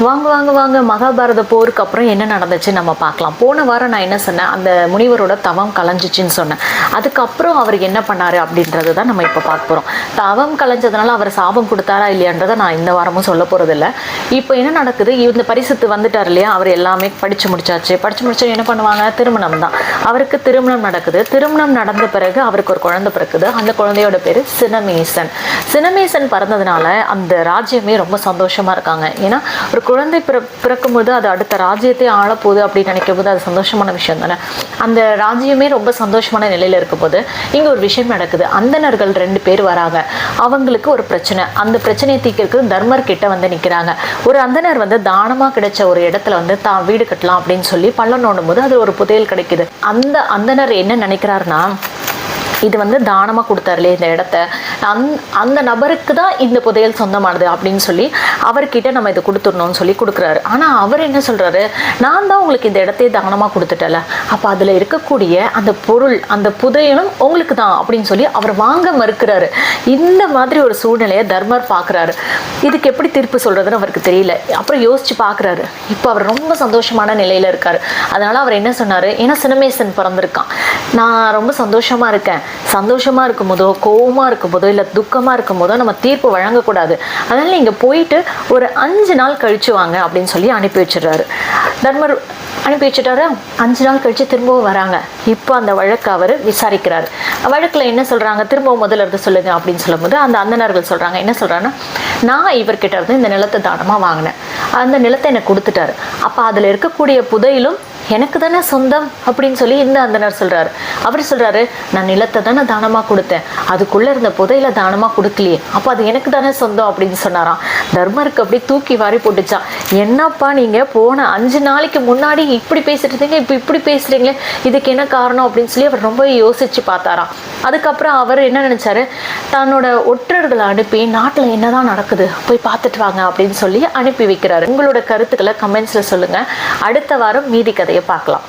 வாங்க வாங்க வாங்க மகாபாரத போருக்கு அப்புறம் என்ன நடந்துச்சு நம்ம பார்க்கலாம். போன வாரம் நான் என்ன சொன்னேன், அந்த முனிவரோட தவம் கலைஞ்சிச்சின்னு சொன்னேன். அதுக்கப்புறம் அவர் என்ன பண்ணாரு அப்படின்றது தான் நம்ம இப்போ பார்க்க போகிறோம். தவம் கலைஞ்சதுனால அவர் சாபம் கொடுத்தாரா இல்லையான்றதை நான் இந்த வாரமும் சொல்ல போகிறதில்ல. இப்போ என்ன நடக்குது, இந்த பரிசுத்து வந்துட்டார் இல்லையா, அவர் எல்லாமே படித்து முடிச்சாச்சு. படித்து முடிச்சா என்ன பண்ணுவாங்க, திருமணம் தான். அவருக்கு திருமணம் நடக்குது. திருமணம் நடந்த பிறகு அவருக்கு ஒரு குழந்தை பிறக்குது. அந்த குழந்தையோட பேர் சினமேசன். சினமேசன் பிறந்ததுனால அந்த ராஜ்யமே ரொம்ப சந்தோஷமா இருக்காங்க. ஏன்னா ஒரு குழந்தை பிறக்கும்போது அது அடுத்த ராஜ்யத்தை ஆளப்போகுது அப்படின்னு நினைக்கும் போது அது சந்தோஷமான விஷயம் தானே. அந்த ராஜ்யமே ரொம்ப சந்தோஷமான நிலையில இருக்கும் போது இங்க ஒரு விஷயம் நடக்குது. அந்தணர்கள் 2 பேர் வராங்க. அவங்களுக்கு ஒரு பிரச்சனை. அந்த பிரச்சனையை தீர்க்கிறதுக்கு தர்மர் கிட்ட வந்து நிக்கிறாங்க. ஒரு அந்தணர் வந்து தானமா கிடைச்ச ஒரு இடத்துல வந்து தான் வீடு கட்டலாம் அப்படின்னு சொல்லி பள்ளம் நோண்டும் போது அது ஒரு புதையல் கிடைக்குது. அந்த அந்தணர் என்ன நினைக்கிறாருன்னா, இது வந்து தானமாக கொடுத்தாருலே இந்த இடத்த, அந்த நபருக்கு தான் இந்த புதையல் சொந்தமானது அப்படின்னு சொல்லி அவர்கிட்ட நம்ம இதை கொடுத்துடணும்னு சொல்லி கொடுக்குறாரு. ஆனால் அவர் என்ன சொல்கிறாரு, நான் தான் உங்களுக்கு இந்த இடத்தையே தானமாக கொடுத்துட்டல, அப்போ அதில் இருக்கக்கூடிய அந்த பொருள் அந்த புதையலும் உங்களுக்கு தான் அப்படின்னு சொல்லி அவர் வாங்க மறுக்கிறாரு. இந்த மாதிரி ஒரு சூழ்நிலையை தர்மர் பார்க்குறாரு. இதுக்கு எப்படி தீர்ப்பு சொல்கிறதுன்னு அவருக்கு தெரியல. அப்புறம் யோசிச்சு பார்க்குறாரு. இப்போ அவர் ரொம்ப சந்தோஷமான நிலையில் இருக்கார். அதனால் அவர் என்ன சொன்னார், ஏன்னா சினமேசன் பிறந்திருக்கான், நான் ரொம்ப சந்தோஷமாக இருக்கேன். சந்தோஷமா இருக்கும் போதோ கோவமாக இருக்கும் போதோ இல்லை துக்கமாக இருக்கும் போதோ நம்ம தீர்ப்பு வழங்கக்கூடாது. அதனால நீங்கள் போயிட்டு ஒரு 5 நாள் கழிச்சு வாங்க அப்படின்னு சொல்லி அனுப்பி வச்சிடுறாரு. தர்மர் அனுப்பி வச்சுட்டாரு. 5 நாள் கழிச்சு திரும்பவும் வராங்க. இப்போ அந்த வழக்கு அவர் விசாரிக்கிறாரு. வழக்கில் என்ன சொல்கிறாங்க, திரும்பவும் முதல்ல இருந்து சொல்லுங்க அப்படின்னு சொல்லும்போது அந்த அந்தணர்கள் சொல்கிறாங்க, என்ன சொல்கிறாங்கன்னா, நான் இவர்கிட்ட இருந்து இந்த நிலத்தை தானமாக வாங்கினேன், அந்த நிலத்தை எனக்கு கொடுத்துட்டாரு, அப்போ அதில் இருக்கக்கூடிய புதையிலும் எனக்கு தானே சொந்தம் அப்படின்னு சொல்லி இந்த அந்தனர் சொல்றாரு. அவர் சொல்றாரு, நான் நிலத்தை தானே தானமா கொடுத்தேன், அதுக்குள்ள இருந்த புதையில தானமா கொடுக்கலையே, அப்ப அது எனக்கு தானே சொந்தம் அப்படின்னு சொன்னாராம். தர்மருக்கு அப்படி தூக்கி வாரி போட்டுச்சான். என்னப்பா நீங்க போன 5 நாளைக்கு முன்னாடி இப்படி பேசிட்டு இருந்தீங்க, இப்ப இப்படி பேசுறீங்களே, இதுக்கு என்ன காரணம் அப்படின்னு சொல்லி அவர் ரொம்ப யோசிச்சு பார்த்தாராம். அதுக்கப்புறம் அவர் என்ன நினைச்சாரு, தன்னோட ஒற்றர்களை அனுப்பி நாட்டுல என்னதான் நடக்குது போய் பார்த்துட்டு வாங்க அப்படின்னு சொல்லி அனுப்பி வைக்கிறாரு. உங்களோட கருத்துக்களை கமெண்ட்ஸ்ல சொல்லுங்க. அடுத்த வாரம் மீதி கதையை பார்க்கலாம்.